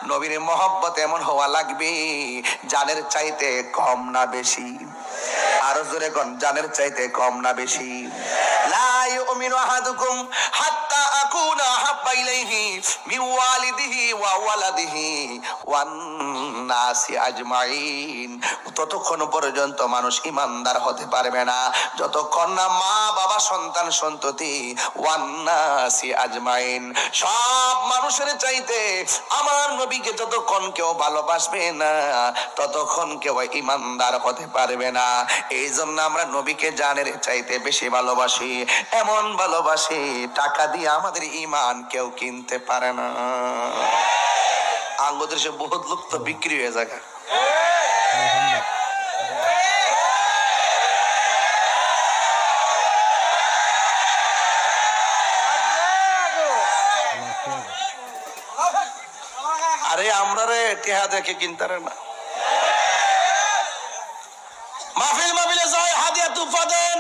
নবীর মহব্বত এমন হওয়া লাগবে জানের চাইতে কম না বেশি। আরো জোরে কোন, জানের চাইতে কম না বেশি। লা ইউমিনু আহাদুকুম হাত্তা আকুনা হাব্বা ইলাইহি মিন ওয়ালিদিহি ওয়া ওয়ালাদিহি ওয়ান নাসি আজমাইন। ততক্ষণ পর্যন্ত মানুষ ঈমানদার হতে পারবে না যতক্ষণ না মা বাবা সন্তান সন্ততি ওয়ান নাসি আজমাইন, সব মানুষের চাইতে আমার নবীকে যতক্ষণ কেউ ভালোবাসবে না ততক্ষণ কেউ ঈমানদার হতে পারবে না। এই জন্য আমরা নবীকে জানের চাইতে বেশি ভালোবাসি, এমন ভালোবাসি টাকা দিয়ে আমাদের ঈমান কেউ কিনতে পারে না। আঙ্গুদের সে বহুত লোক তো বিক্রি হয়ে যায়। আরে আমরা রে টেহা দেখে কিনতারে না। মাহফিল মাহফিলে যায় হাদিয়া তুফা দেন,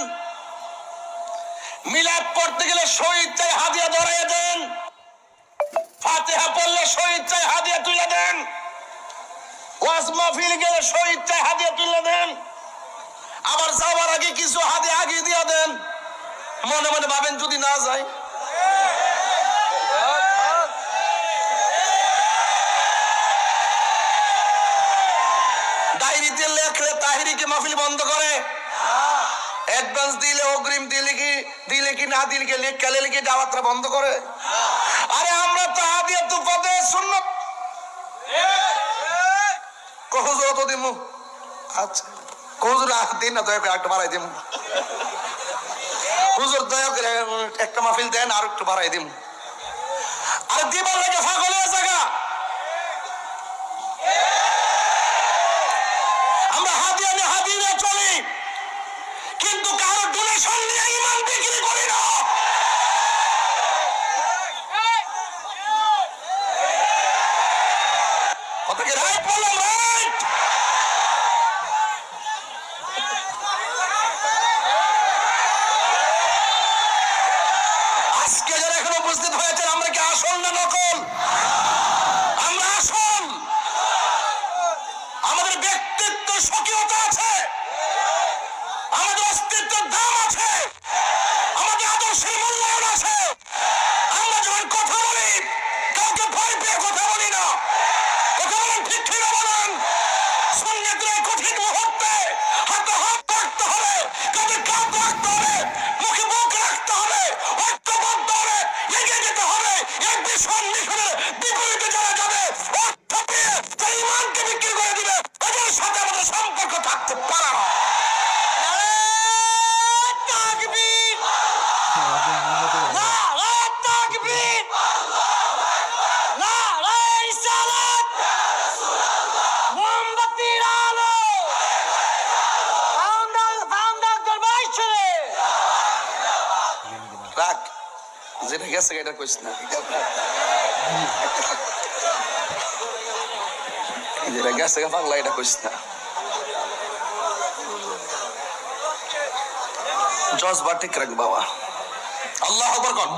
মিলাদ পড়তে গেলে শহীদ চাই হাদিয়া ধরাইয়া দেন, ফাতিহা পড়লে শহীদ চাই হাদিয়া তুলে দেন, ওয়াজ মাহফিল গেলে শহীদ চাই হাদিয়া তুলে দেন, আবার যাওয়ার আগে কিছু হাদিয়া আগে দিয়ে দেন। মনে মনে ভাবেন যদি না যায়, ডায়েরিতে লেখলে তাহিরিকে মাহফিল বন্ধ করে, অ্যাডভান্স দিলে অগ্রিম দিলে কি না দিলে লেখালে লিখে দাওয়াতটা বন্ধ করে। আরে আমরা তো হাদিয়া তুফা দে সুন্নাত কহুজুর তো দিমু, আচ্ছা কহুজুর দিন না দয়া করে একটু বাড়াই দিমু, হুজুর দয়া করে একটা মাহফিল দেন আর একটু বাড়াই দিমু। আর দিবার লাগে পাগল হয়ে জায়গা। আমরা হাদিয়া নিয়ে চলি, কিন্তু কারো ডোনেশন নিয়ে ঈমান বিক্রি করি না। কথা কি রাইট বললাম? রাইট। আজকে যারা এখন উপস্থিত হয়েছেন আমরা কি আসল না নকল? আমরা আসল। আমাদের ব্যক্তিত্ব স্বকীয়তা আছে, আমাদের অস্তিত্বের দাম আছে, আমাদের আদর্শের মূল্যায়ন আছে। আমরা যখন কথা বলি কাউকে ভয় পেয়ে কথা বলি না। কথা বলেন ঠিক ঠিক বলেন। সুন্নাতের কঠিন মুহূর্তে হাতে হাত রাখতে হবে, কাঁধে কাঁধ রাখতে হবে, মুখে মুখ রাখতে হবে, ঐক্যবদ্ধ হবে, এগিয়ে যেতে হবে। এই ভীষণ মিশনের বিপরীতে যারা যাবে অর্থ পেয়ে তার ঈমানকে বিক্রি করে দিবে, এদের সাথে আমাদের সম্পর্ক থাকতে পারে না। যেটা গেছে এটা কইস না, যেটা গেছে পাগলা এটা কইস না। জজবা ঠিক রাখ বাবা। আল্লাহু আকবার কোন।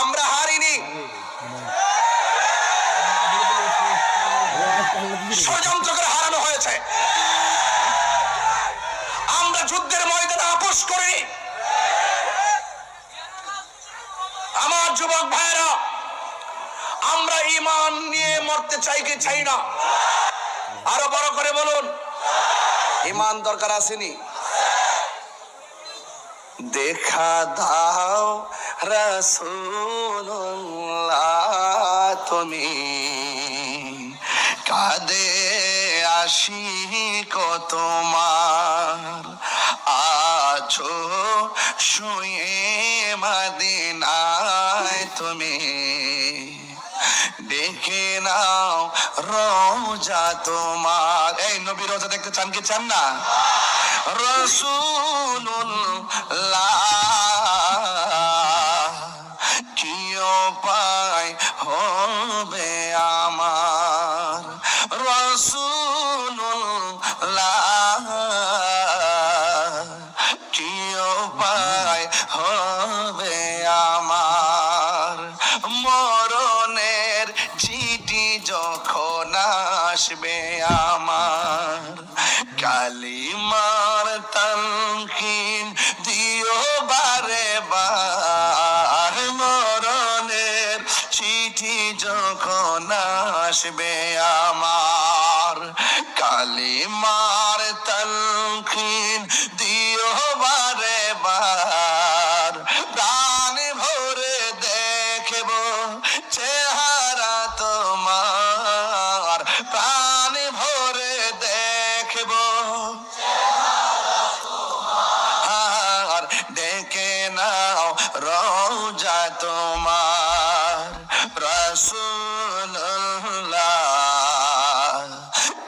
আমরা হারিনি, ষড়যন্ত্র করে হারানো হয়েছে। আমরা যুদ্ধের ময়দানে আপোষ করিনি। আমার যুবক ভাইরা, আমরা ঈমান নিয়ে মরতে চাই কি চাই না? আরো বড় করে বলুন, ঈমান দরকার আসেনি? দেখা দাও রাসূলুল্লাহ তুমি, কাঁদে আশিক তোমার, আছো শুয়ে মদিনায় তুমি, দেখে নাও রওজা তোমার। এই নবী রওজা দেখতে চান কি চান না? রাসূলুল্লাহ কি উপায় হবে আমার, রাসূলুল্লাহ কি উপায় হবে আমার, মরণ আসবে আমার, কালিমার তালকিন দিও বারে বার, মরণের চিঠি যখন আসবে আমার, কালিমার তালকিন দিও বারে বার, প্রাণ ভরে দেখব চেহারা তোমার, প্রাণ ভরে দেখব আর ডেকে নাও রওজা তোমার, রাসূলুল্লাহ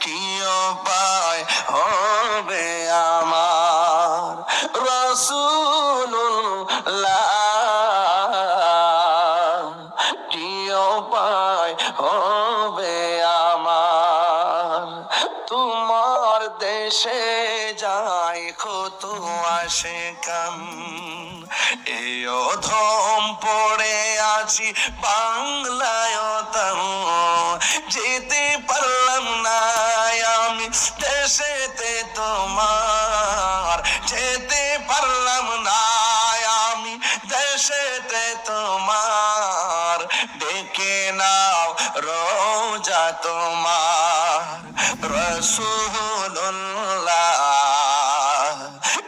কি উপায় হবে আমার, রাসূলুল্লাহ কি উপায় হবে আমার, তোমার দেশে যাই কত আশিকান, এই অধম পড়ে আছি বাংলায় তাও, যেতে পারলাম না আমি দেশেতে তোমার, যেতে পারলাম না আমি দেশেতে তোমার, ডেকে নাও রওজা তোমার, রাসূলুল্লাহ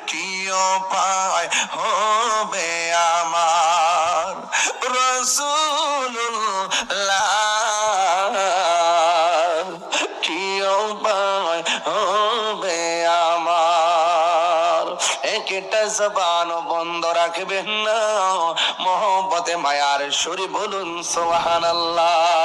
কি উপায় হবে আমার, রাসূলুল্লাহ কি উপায় হবে আমার, একটা জবান বন্ধ রাখবেন না, মহব্বতে মায়ার সুরে বলুন সুবহানাল্লাহ।